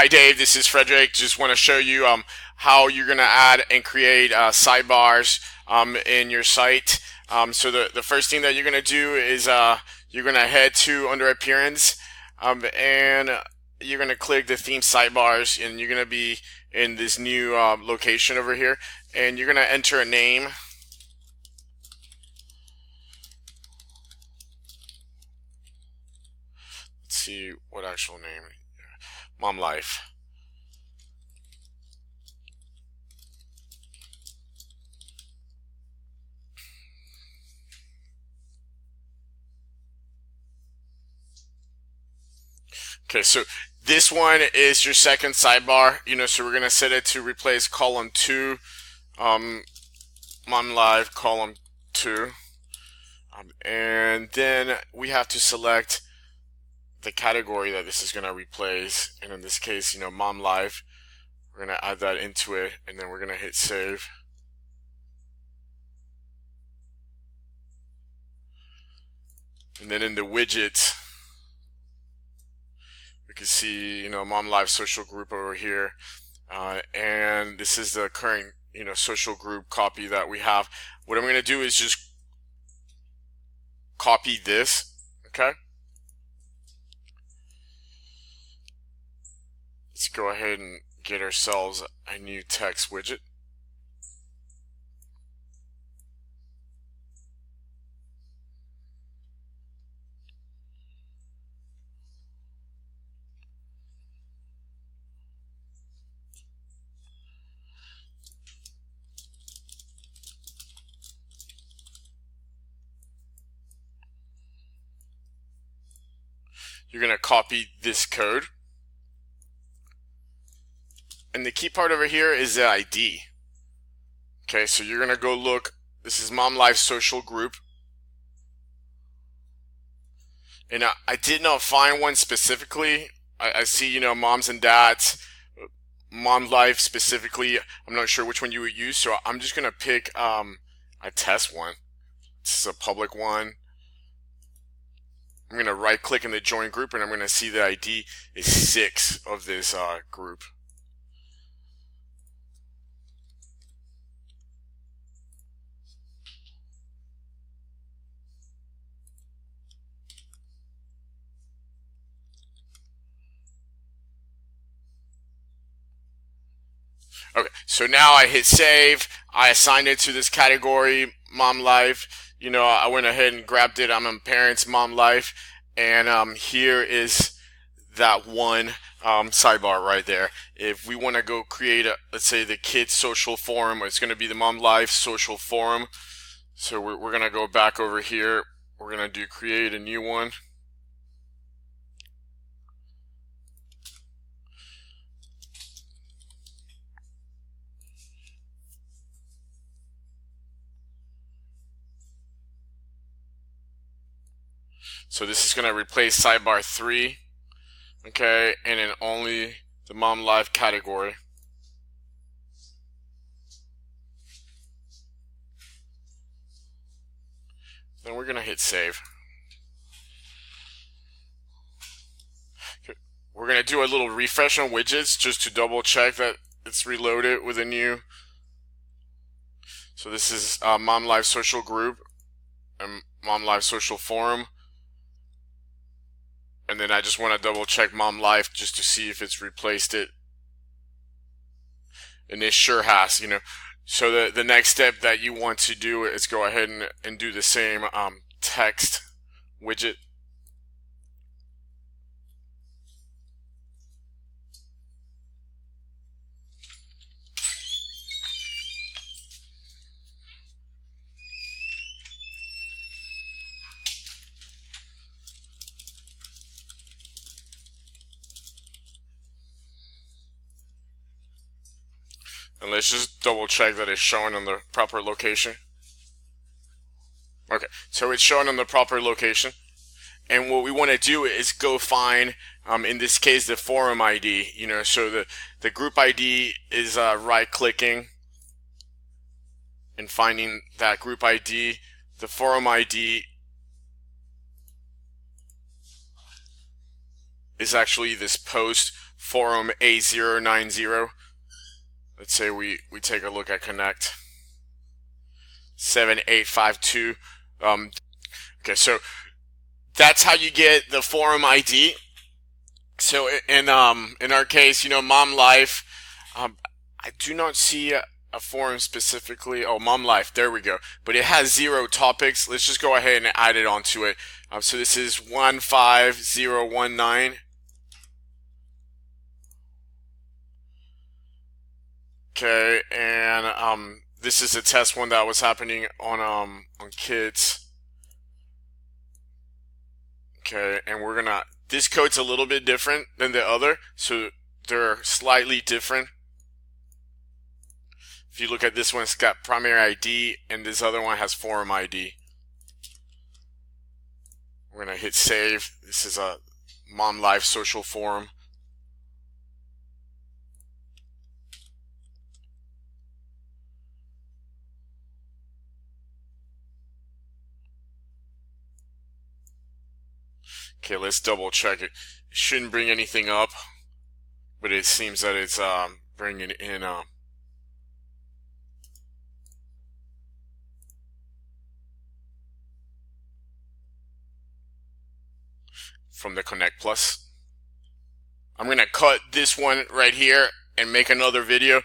Hi Dave, this is Frederick. Just want to show you how you're going to add and create sidebars in your site. So the first thing that you're going to do is you're going to head to under appearance and you're going to click the theme sidebars, and you're going to be in this new location over here, and you're going to enter a name. Let's see what actual name. Mom Life. Okay, so this one is your second sidebar, so we're going to set it to replace column 2, Mom Live column 2. And then we have to select the category that this is going to replace. And in this case, Mom Live. We're going to add that into it, and then we're going to hit save. And then in the widgets, we can see, Mom Live social group over here. And this is the current, social group copy that we have. What I'm going to do is just copy this, okay? Let's go ahead and get ourselves a new text widget. You're going to copy this code. And the key part over here is the ID. Okay, so you're going to go look. This is Mom Live social group. And I did not find one specifically. I see, moms and dads, Mom Life specifically. I'm not sure which one you would use, so I'm just going to pick a test one. This is a public one. I'm going to right click in the join group, and I'm going to see the ID is 6 of this group. Okay, so now I hit save. I assigned it to this category, Mom Life. I went ahead and grabbed it. I'm in Parents Mom Life, and here is that one sidebar right there. If we want to go create, let's say, the kids social forum, it's going to be the Mom Life social forum. So we're going to go back over here. We're going to do create a new one. So this is going to replace sidebar 3, okay, and in only the Mom Live category. Then we're going to hit save. Okay. We're going to do a little refresh on widgets just to double check that it's reloaded with a new. So this is Mom Live social group and Mom Live social forum. And then I just want to double check Mom Life just to see if it's replaced it. And it sure has, So the next step that you want to do is go ahead and do the same text widget. And let's just double check that it's showing in the proper location. Okay, so it's showing in the proper location. And what we want to do is go find, in this case, the forum ID. So the group ID is right-clicking and finding that group ID. The forum ID is actually this post forum A090. Let's say we take a look at connect 7852. Okay, so that's how you get the forum ID. So in our case, Mom Life, I do not see a forum specifically. Oh, Mom Life, there we go. But it has 0 topics. Let's just go ahead and add it onto it. So this is 15019. Okay, and this is a test one that was happening on kids. Okay, and this code's a little bit different than the other, so they're slightly different. If you look at this one, it's got primary ID, and this other one has forum ID. We're gonna hit save. This is a Mom Life social forum. Okay, let's double check it. It shouldn't bring anything up, but it seems that it's bringing in from the Connect Plus. I'm gonna cut this one right here and make another video.